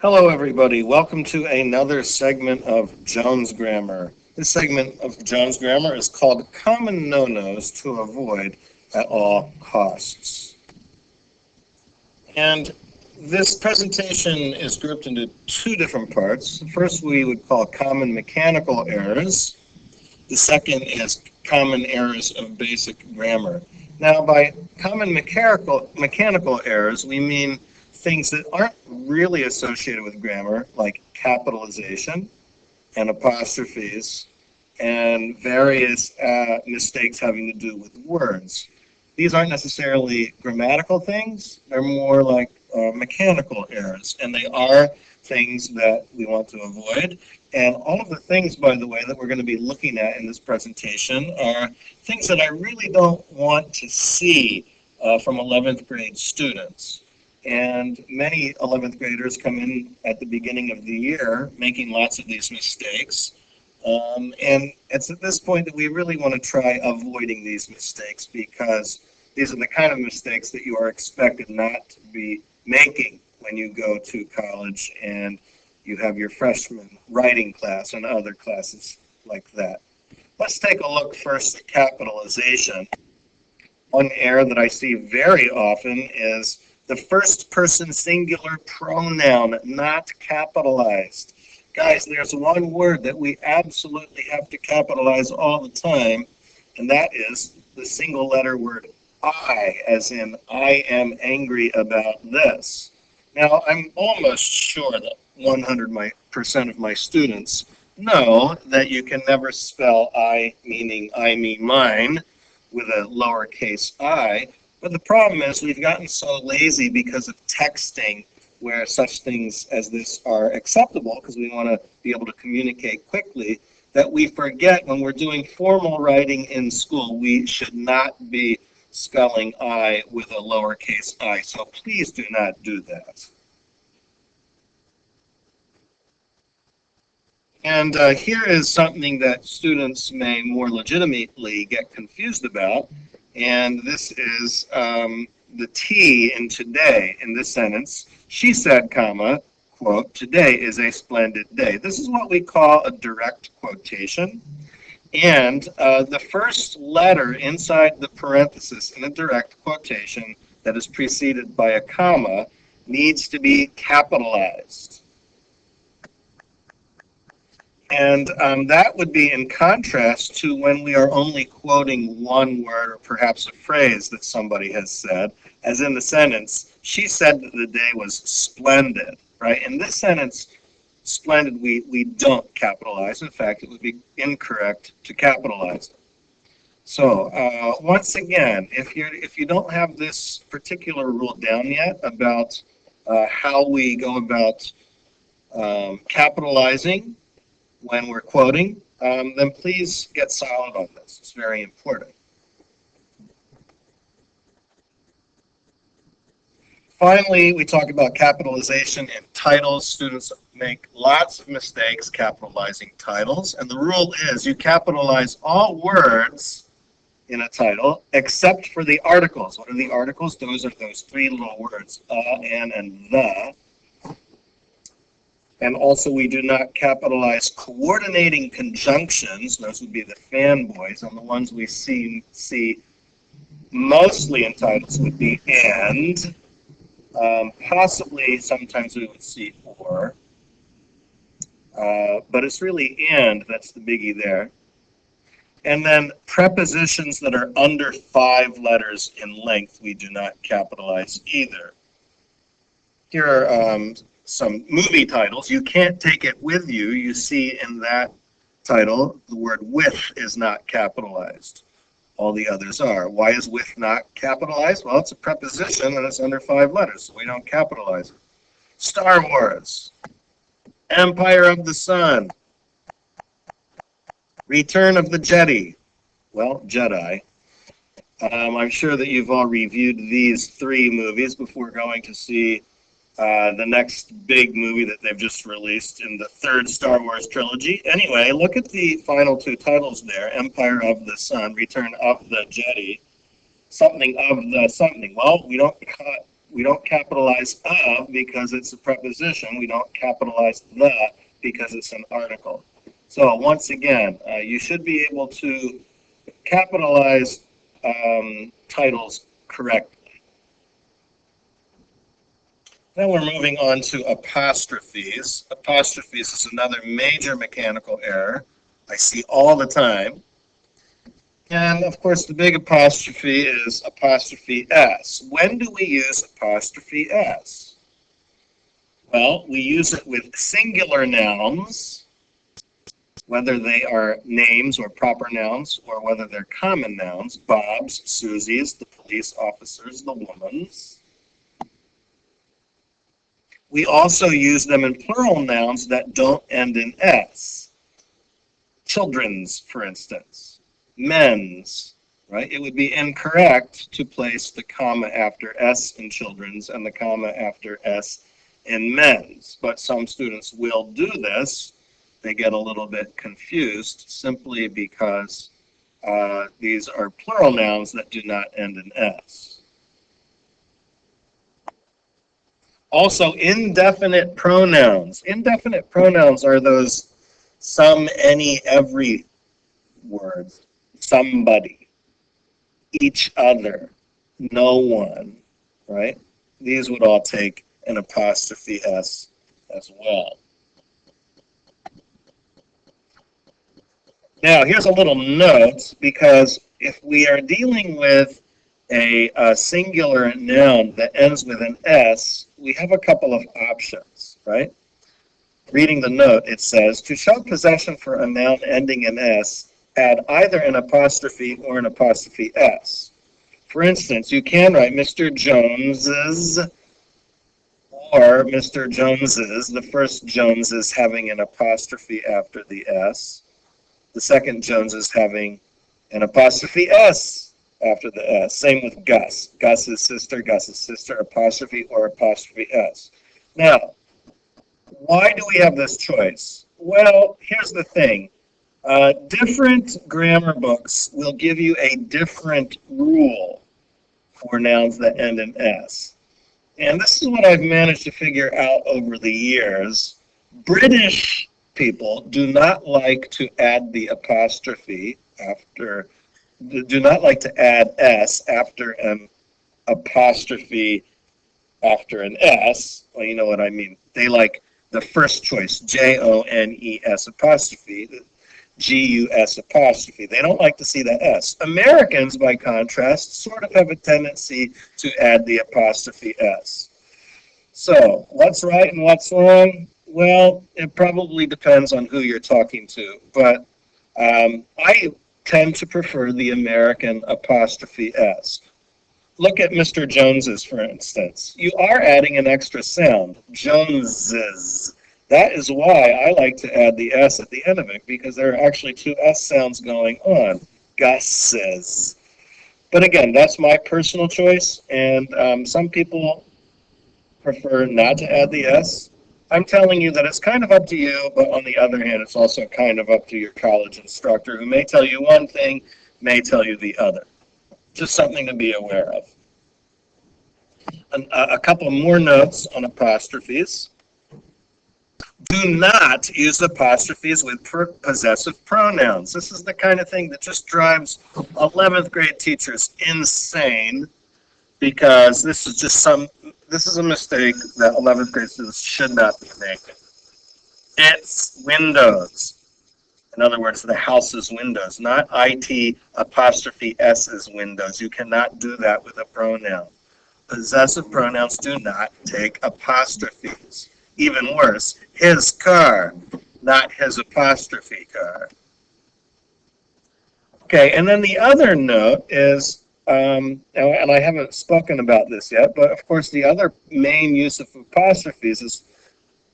Hello, everybody. Welcome to another segment of Jones Grammar. This segment of Jones Grammar is called Common No-Nos to Avoid at All Costs. And this presentation is grouped into two different parts. The first we would call common mechanical errors. The second is common errors of basic grammar. Now, by common mechanical errors, we mean things that aren't really associated with grammar, like capitalization and apostrophes and various mistakes having to do with words. These aren't necessarily grammatical things, they're more like mechanical errors, and they are things that we want to avoid. And all of the things, by the way, that we're going to be looking at in this presentation are things that I really don't want to see from 11th grade students. And many 11th graders come in at the beginning of the year making lots of these mistakes. And it's at this point that we really want to try avoiding these mistakes, because these are the kind of mistakes that you are expected not to be making when you go to college and you have your freshman writing class and other classes like that. Let's take a look first at capitalization. One error that I see very often is the first person singular pronoun not capitalized. Guys, there's one word that we absolutely have to capitalize all the time, and that is the single letter word I, as in I am angry about this. Now, I'm almost sure that 100% of my students know that you can never spell I, meaning I mean mine, with a lowercase I. But the problem is we've gotten so lazy because of texting, where such things as this are acceptable because we want to be able to communicate quickly, that we forget when we're doing formal writing in school, we should not be spelling I with a lowercase I. So please do not do that. And here is something that students may more legitimately get confused about, and this is the T in today in this sentence. She said, comma, quote, today is a splendid day. This is what we call a direct quotation. And the first letter inside the parenthesis in a direct quotation that is preceded by a comma needs to be capitalized. And that would be in contrast to when we are only quoting one word or perhaps a phrase that somebody has said, as in the sentence, she said that the day was splendid, right? In this sentence, splendid, we don't capitalize. In fact, it would be incorrect to capitalize it. So once again, if you don't have this particular rule down yet about how we go about capitalizing when we're quoting, then please get solid on this. It's very important. Finally, we talk about capitalization in titles. Students make lots of mistakes capitalizing titles, and the rule is you capitalize all words in a title except for the articles. What are the articles? Those are those three little words, an, and the. And also, we do not capitalize coordinating conjunctions. Those would be the fanboys, and the ones we see mostly in titles would be and. Possibly, sometimes we would see or. But it's really and that's the biggie there. And then prepositions that are under 5 letters in length, we do not capitalize either. Here are some movie titles. You can't take it with you. You see in that title, the word with is not capitalized. All the others are. Why is with not capitalized? Well, it's a preposition and it's under 5 letters, so we don't capitalize it. Star Wars, Empire of the Sun, Return of the Jedi. Well, Jedi. I'm sure that you've all reviewed these 3 movies before going to see the next big movie that they've just released in the 3rd Star Wars trilogy. Anyway, look at the final 2 titles there, Empire of the Sun, Return of the Jedi, something of the something. Well, we don't We don't capitalize of because it's a preposition. We don't capitalize the because it's an article. So once again, you should be able to capitalize titles correctly. Then we're moving on to apostrophes. Apostrophes is another major mechanical error I see all the time. And of course, the big apostrophe is apostrophe S. When do we use apostrophe S? Well, we use it with singular nouns, whether they are names or proper nouns, or whether they're common nouns, Bob's, Susie's, the police officers, the woman's. We also use them in plural nouns that don't end in S. Children's, for instance. Men's, right? It would be incorrect to place the comma after S in children's and the comma after S in men's. But some students will do this. They get a little bit confused simply because these are plural nouns that do not end in S. Also, indefinite pronouns. Indefinite pronouns are those some, any, every words. Somebody, each other, no one, right? These would all take an apostrophe S as well. Now, here's a little note, because if we are dealing with a singular noun that ends with an S, we have a couple of options, right? Reading the note, it says, to show possession for a noun ending in S, add either an apostrophe or an apostrophe S. For instance, you can write Mr. Jones's or Mr. Jones's, the first Jones's having an apostrophe after the S, the second Jones's having an apostrophe S after the S. Same with Gus. Gus's sister, apostrophe or apostrophe S. Now, why do we have this choice? Well, here's the thing. Different grammar books will give you a different rule for nouns that end in S. And this is what I've managed to figure out over the years. British people do not like to add the apostrophe after, do not like to add S after an apostrophe after an S. Well, you know what I mean. They like the first choice, Jones apostrophe. Gus apostrophe. They don't like to see the S. Americans, by contrast, sort of have a tendency to add the apostrophe S. So, what's right and what's wrong? Well, it probably depends on who you're talking to, but I tend to prefer the American apostrophe S. Look at Mr. Jones's, for instance. You are adding an extra sound, Jones's. That is why I like to add the S at the end of it, because there are actually two S sounds going on. Gus's. But again, that's my personal choice, and some people prefer not to add the S. I'm telling you that it's kind of up to you, but on the other hand, it's also kind of up to your college instructor, who may tell you one thing, may tell you the other. Just something to be aware of. A couple more notes on apostrophes. Do not use apostrophes with possessive pronouns. This is the kind of thing that just drives 11th grade teachers insane, because this is a mistake that 11th grade students should not be making. It's windows. In other words, the house's windows, not IT apostrophe S's windows. You cannot do that with a pronoun. Possessive pronouns do not take apostrophes. Even worse, his car, not his apostrophe car. Okay, and then the other note is, and I haven't spoken about this yet, but of course the other main use of apostrophes is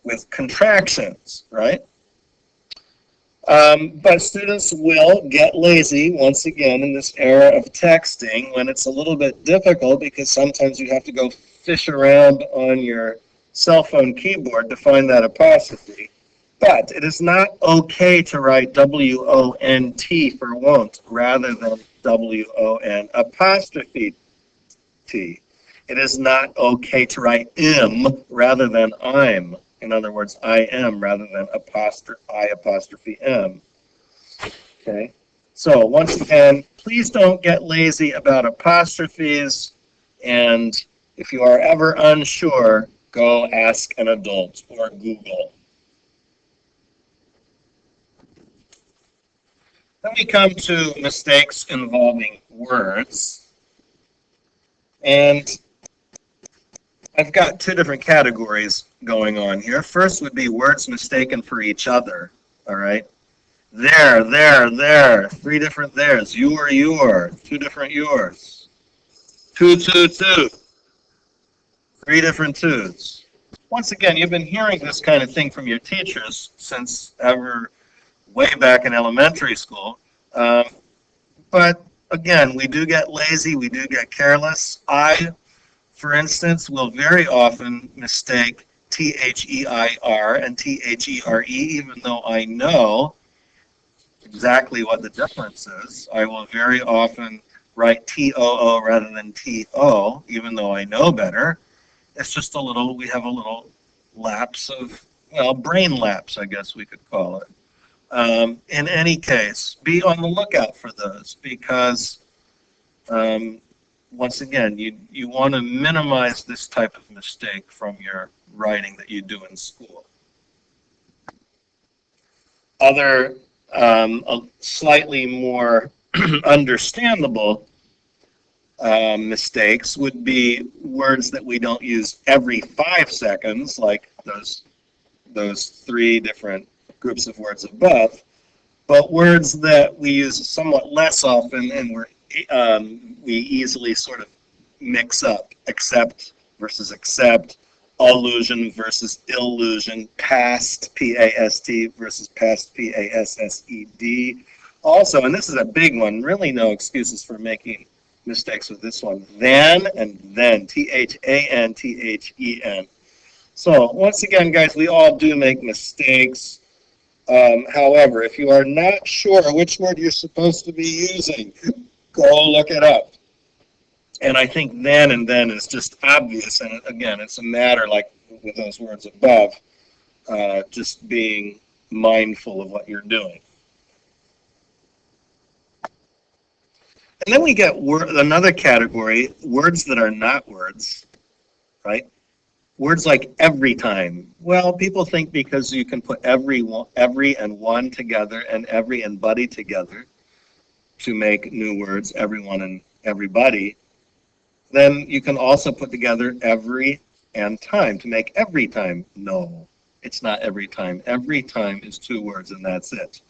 with contractions, right? But students will get lazy, once again, in this era of texting, when it's a little bit difficult, because sometimes you have to go fish around on your cell phone keyboard to find that apostrophe. But it is not okay to write W-O-N-T for won't rather than W-O-N apostrophe T. It is not okay to write "im" rather than "I'm." In other words, "I am" rather than I apostrophe "am." Okay. So once again, please don't get lazy about apostrophes. And if you are ever unsure, go ask an adult or Google. Then we come to mistakes involving words. And I've got two different categories going on here. First would be words mistaken for each other. All right. There. Three different theirs. Your. Two different yours. Two. Three different twos. Once again, you've been hearing this kind of thing from your teachers since ever way back in elementary school. But again, we do get lazy, we do get careless. I, for instance, will very often mistake T-H-E-I-R and T-H-E-R-E, even though I know exactly what the difference is. I will very often write T-O-O rather than T-O, even though I know better. It's just we have a little lapse of, brain lapse, I guess we could call it. In any case, be on the lookout for those because, once again, you want to minimize this type of mistake from your writing that you do in school. Other slightly more understandable mistakes would be words that we don't use every 5 seconds, like those 3 different groups of words above, but words that we use somewhat less often and we easily sort of mix up. Accept versus accept, allusion versus illusion, past, P-A-S-T versus past, P-A-S-S-E-D. Also, and this is a big one, really no excuses for making mistakes with this one, than and then, T-H-A-N, T-H-E-N. So once again, guys, we all do make mistakes. However, if you are not sure which word you're supposed to be using, go look it up. And I think then and then is just obvious. And again, it's a matter, like with those words above, just being mindful of what you're doing. And then we get another category, words that are not words, right? Words like every time. Well, people think because you can put every and one together and every and buddy together to make new words, everyone and everybody, then you can also put together every and time to make every time. No, it's not every time. Every time is 2 words and that's it.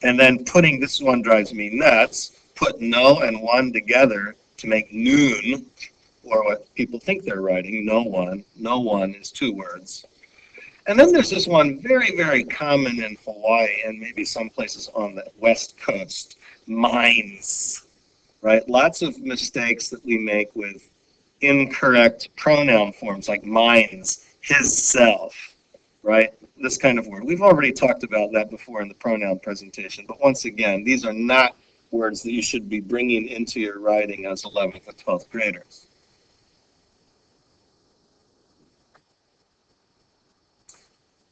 And then this one drives me nuts, put no and one together to make noon, or what people think they're writing, no one. No one is 2 words. And then there's this one very, very common in Hawaii and maybe some places on the West Coast, mines, right? Lots of mistakes that we make with incorrect pronoun forms like mines, his self, right? This kind of word. We've already talked about that before in the pronoun presentation, but once again, these are not words that you should be bringing into your writing as 11th and 12th graders.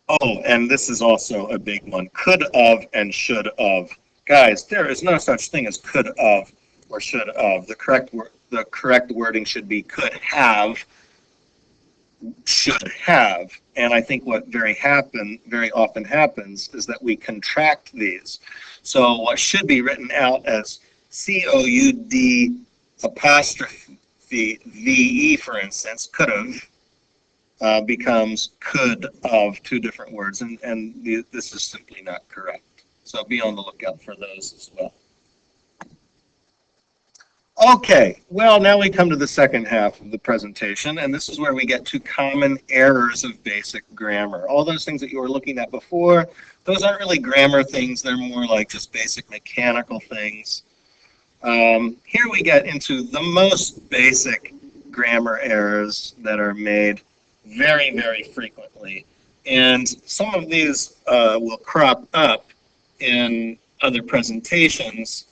Oh, and this is also a big one. Could of and should of. Guys, there is no such thing as could of or should of. The correct wording should be could have, should have. And I think what very often happens is that we contract these. So what should be written out as C-O-U-D apostrophe V-E, for instance, could have, becomes could of, 2 different words, and this is simply not correct. So be on the lookout for those as well. Okay, well, now we come to the second half of the presentation, and this is where we get to common errors of basic grammar. All those things that you were looking at before, those aren't really grammar things, they're more like just basic mechanical things. Here we get into the most basic grammar errors that are made very, very frequently. And some of these will crop up in other presentations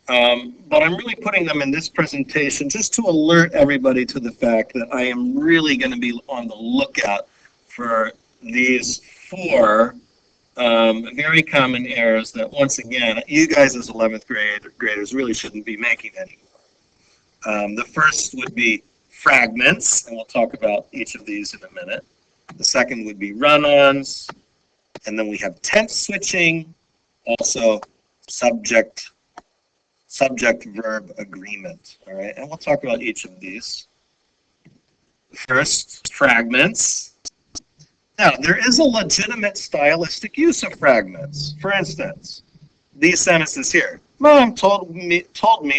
But I'm really putting them in this presentation just to alert everybody to the fact that I am really going to be on the lookout for these four very common errors that, once again, you guys as 11th graders really shouldn't be making anymore. The first would be fragments, and we'll talk about each of these in a minute. The second would be run-ons, and then we have tense switching, also subject-verb agreement, all right? And we'll talk about each of these. First, fragments. Now, there is a legitimate stylistic use of fragments. For instance, these sentences here. Mom told me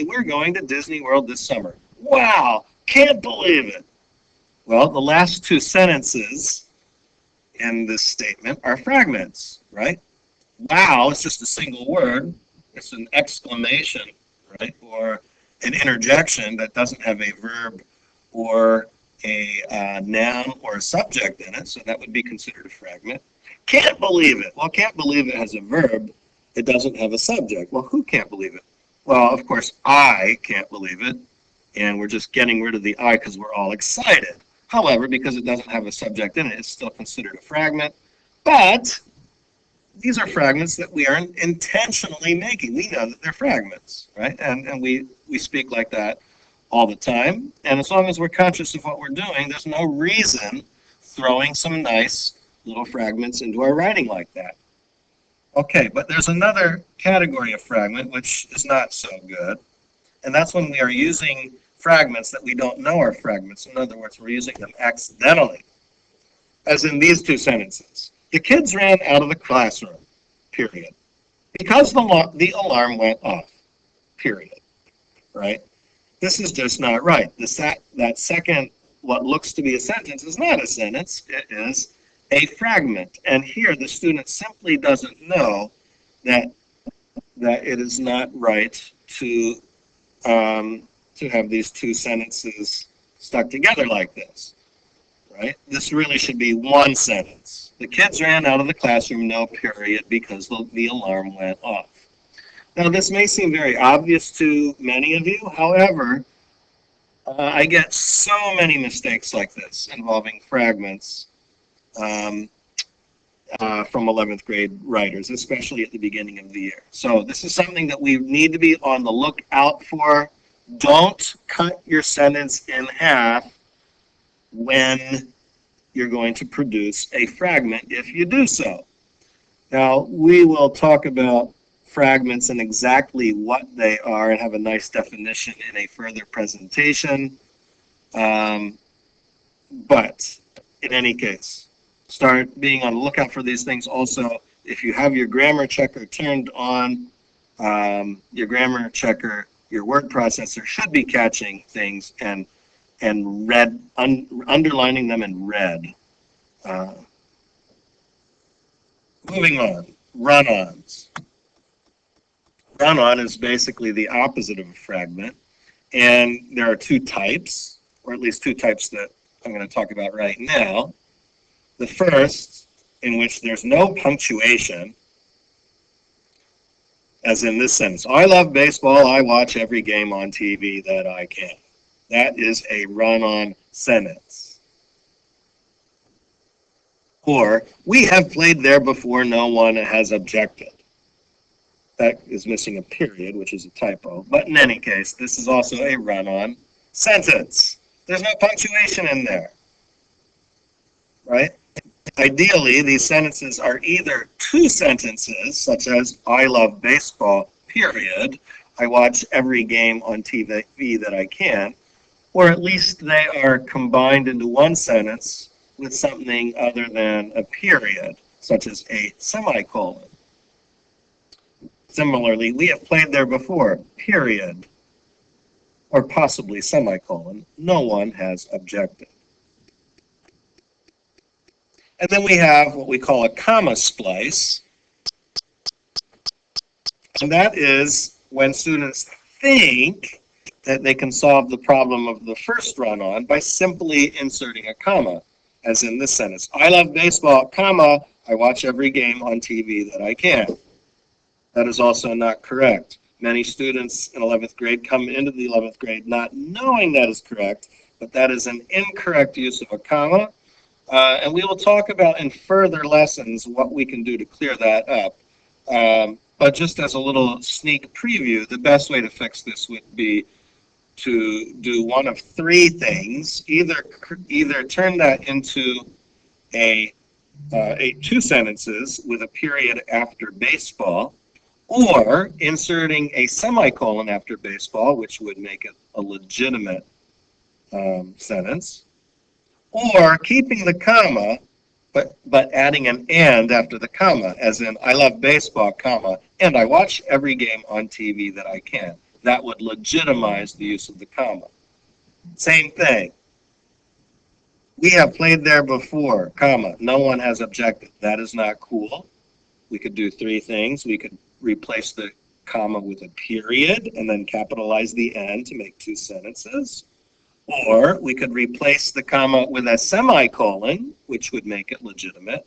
we're going to Disney World this summer. Wow, can't believe it. Well, the last two sentences in this statement are fragments, right? Wow is just a single word. It's an exclamation, right? Or an interjection that doesn't have a verb or a noun or a subject in it, so that would be considered a fragment. Can't believe it. Well, can't believe it has a verb. It doesn't have a subject. Well, who can't believe it? Well, of course, I can't believe it, and we're just getting rid of the I because we're all excited. However, because it doesn't have a subject in it, it's still considered a fragment. But these are fragments that we are intentionally making. We know that they're fragments, right? And we speak like that all the time. And as long as we're conscious of what we're doing, there's no reason throwing some nice little fragments into our writing like that. Okay, but there's another category of fragment which is not so good. And that's when we are using fragments that we don't know are fragments. In other words, we're using them accidentally. As in these two sentences. The kids ran out of the classroom, period. Because the alarm went off, period. Right? This is just not right. That second, what looks to be a sentence, is not a sentence. It is a fragment. And here, the student simply doesn't know that it is not right to have these two sentences stuck together like this. Right? This really should be one sentence. The kids ran out of the classroom, no period, because the alarm went off. Now, this may seem very obvious to many of you. However, I get so many mistakes like this involving fragments from 11th grade writers, especially at the beginning of the year. So this is something that we need to be on the lookout for. Don't cut your sentence in half when you're going to produce a fragment if you do so. Now, we will talk about fragments and exactly what they are and have a nice definition in a further presentation. But in any case, start being on the lookout for these things. Also, if you have your grammar checker turned on, your grammar checker, your word processor should be catching things and underlining them in red. Moving on, run-ons. Run-on is basically the opposite of a fragment, and there are two types, or at least two types that I'm going to talk about right now. The first, in which there's no punctuation, as in this sentence, I love baseball, I watch every game on TV that I can. That is a run-on sentence. Or, we have played there before, no one has objected. That is missing a period, which is a typo. But in any case, this is also a run-on sentence. There's no punctuation in there, right? Ideally, these sentences are either two sentences, such as, I love baseball, period. I watch every game on TV that I can. Or at least they are combined into one sentence with something other than a period, such as a semicolon. Similarly, we have played there before, period, or possibly semicolon. No one has objected. And then we have what we call a comma splice. And that is when students think that they can solve the problem of the first run-on by simply inserting a comma, as in this sentence. I love baseball, comma, I watch every game on TV that I can. That is also not correct. Many students in 11th grade come into the 11th grade not knowing that is correct, but that is an incorrect use of a comma. And we will talk about in further lessons what we can do to clear that up. But just as a little sneak preview, the best way to fix this would be to do one of three things. Either turn that into two sentences with a period after baseball, or inserting a semicolon after baseball, which would make it a legitimate sentence, or keeping the comma, but adding an and after the comma, as in, I love baseball, comma, and I watch every game on TV that I can. That would legitimize the use of the comma. Same thing. We have played there before, comma, no one has objected. That is not cool. We could do three things. We could replace the comma with a period and then capitalize the end to make two sentences. Or we could replace the comma with a semicolon, which would make it legitimate.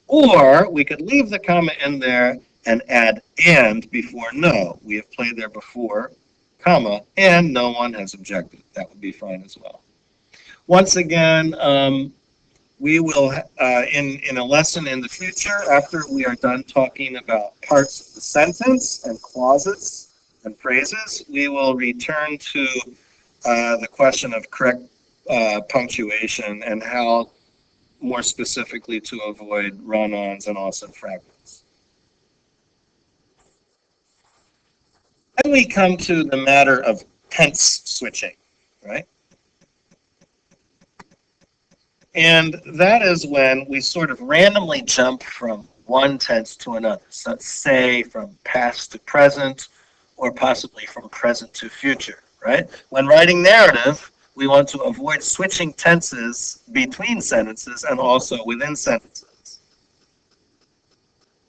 Or we could leave the comma in there and add and before no. We have played there before, comma, and no one has objected. That would be fine as well. Once again, we will, in a lesson in the future, after we are done talking about parts of the sentence and clauses and phrases, we will return to the question of correct punctuation and how, more specifically, to avoid run-ons and also fragments. Then we come to the matter of tense switching, right? And that is when we sort of randomly jump from one tense to another. So say from past to present, or possibly from present to future, right? When writing narrative, we want to avoid switching tenses between sentences and also within sentences.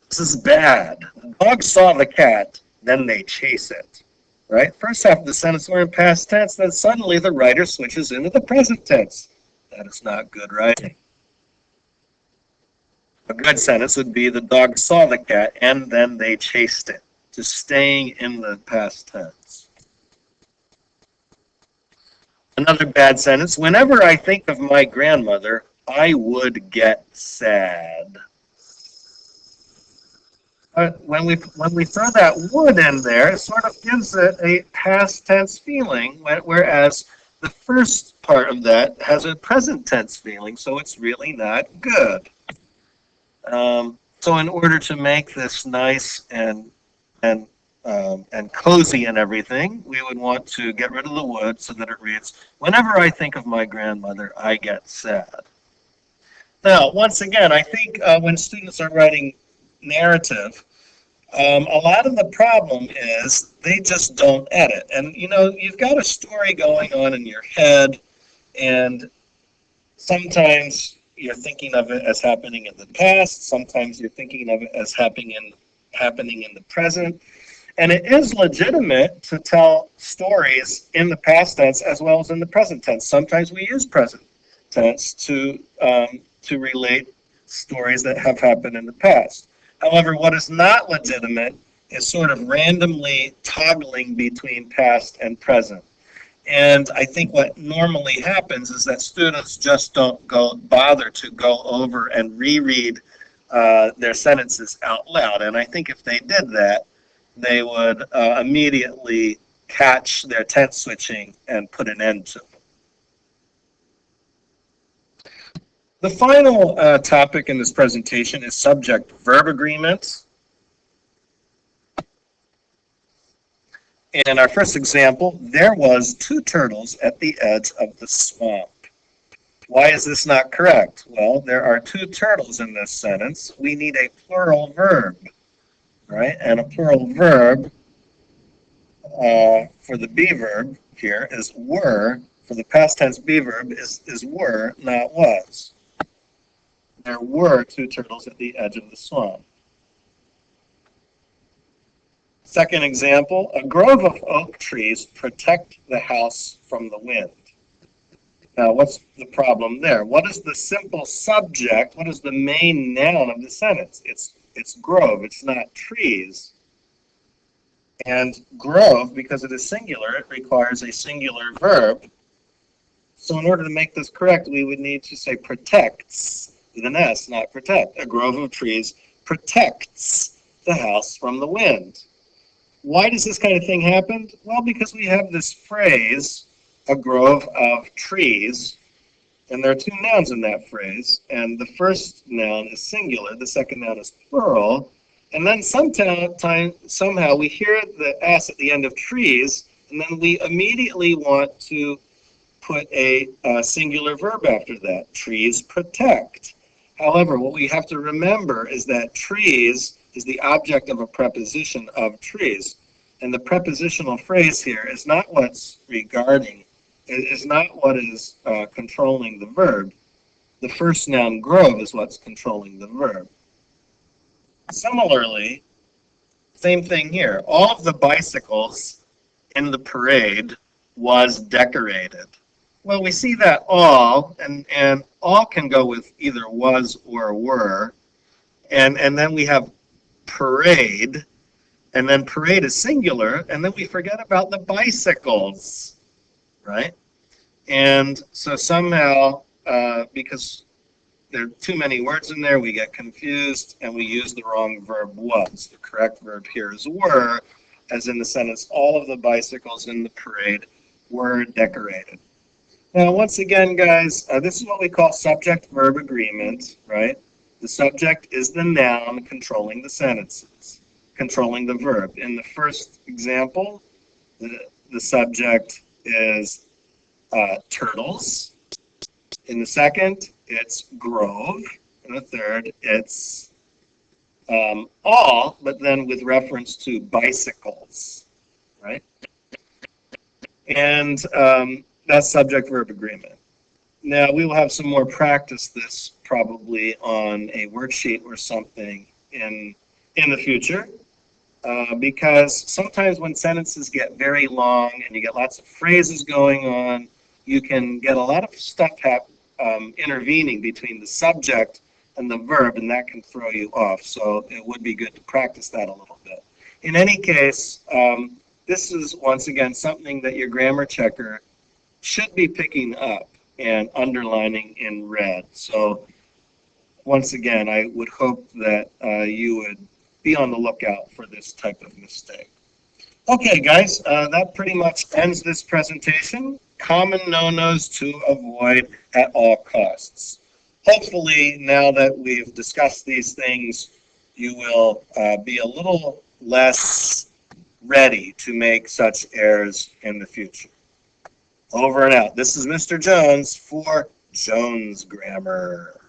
This is bad. The dog saw the cat, then they chase it, right? First half of the sentence we're in past tense, then suddenly the writer switches into the present tense. That is not good writing. A good sentence would be the dog saw the cat and then they chased it, just staying in the past tense. Another bad sentence, whenever I think of my grandmother, I would get sad. When we throw that would in there, it sort of gives it a past tense feeling, whereas the first part of that has a present tense feeling, so it's really not good. So in order to make this nice and cozy and everything, we would want to get rid of the would so that it reads, whenever I think of my grandmother, I get sad. Now, once again, I think when students are writing narrative, a lot of the problem is they just don't edit. And, you know, you've got a story going on in your head, and sometimes you're thinking of it as happening in the past, sometimes you're thinking of it as happening in the present. And it is legitimate to tell stories in the past tense as well as in the present tense. Sometimes we use present tense to relate stories that have happened in the past. However, what is not legitimate is sort of randomly toggling between past and present. And I think what normally happens is that students just don't bother to go over and reread their sentences out loud. And I think if they did that, they would immediately catch their tense switching and put an end to it. The final topic in this presentation is subject-verb agreements. In our first example, there was 2 turtles at the edge of the swamp. Why is this not correct? Well, there are 2 turtles in this sentence. We need a plural verb, right? And a plural verb for the be verb here is were. For the past tense be verb is were, not was. There were 2 turtles at the edge of the swamp. Second example, a grove of oak trees protect the house from the wind. Now, what's the problem there? What is the simple subject? What is the main noun of the sentence? It's grove, it's not trees. And grove, because it is singular, it requires a singular verb. So in order to make this correct, we would need to say protects with an S, not protect. A grove of trees protects the house from the wind. Why does this kind of thing happen? Well, because we have this phrase, a grove of trees, and there are two nouns in that phrase, and the first noun is singular, the second noun is plural, and then somehow we hear the S at the end of trees, and then we immediately want to put a singular verb after that. Trees protect. However, what we have to remember is that trees is the object of a preposition of trees. And the prepositional phrase here is not what's regarding, it is not what is controlling the verb. The first noun grove is what's controlling the verb. Similarly, same thing here. All of the bicycles in the parade was decorated. Well, we see that all, and all can go with either was or were. And then we have parade, and then parade is singular, and then we forget about the bicycles, right? And so somehow, because there are too many words in there, we get confused, and we use the wrong verb was. The correct verb here is were, as in the sentence, all of the bicycles in the parade were decorated. Now, once again, guys, this is what we call subject-verb agreement, right? The subject is the noun controlling the sentences, controlling the verb. In the first example, the subject is turtles. In the second, it's grove. In the third, it's all, but then with reference to bicycles, right? And that's subject-verb agreement. Now, we will have some more practice this probably on a worksheet or something in the future, because sometimes when sentences get very long and you get lots of phrases going on, you can get a lot of stuff intervening between the subject and the verb, and that can throw you off. So it would be good to practice that a little bit. In any case, this is, once again, something that your grammar checker should be picking up and underlining in red. So once again, I would hope that you would be on the lookout for this type of mistake. Okay, guys, that pretty much ends this presentation. Common no-nos to avoid at all costs. Hopefully, now that we've discussed these things, you will be a little less ready to make such errors in the future. Over and out. This is Mr. Jones for Jones Grammar.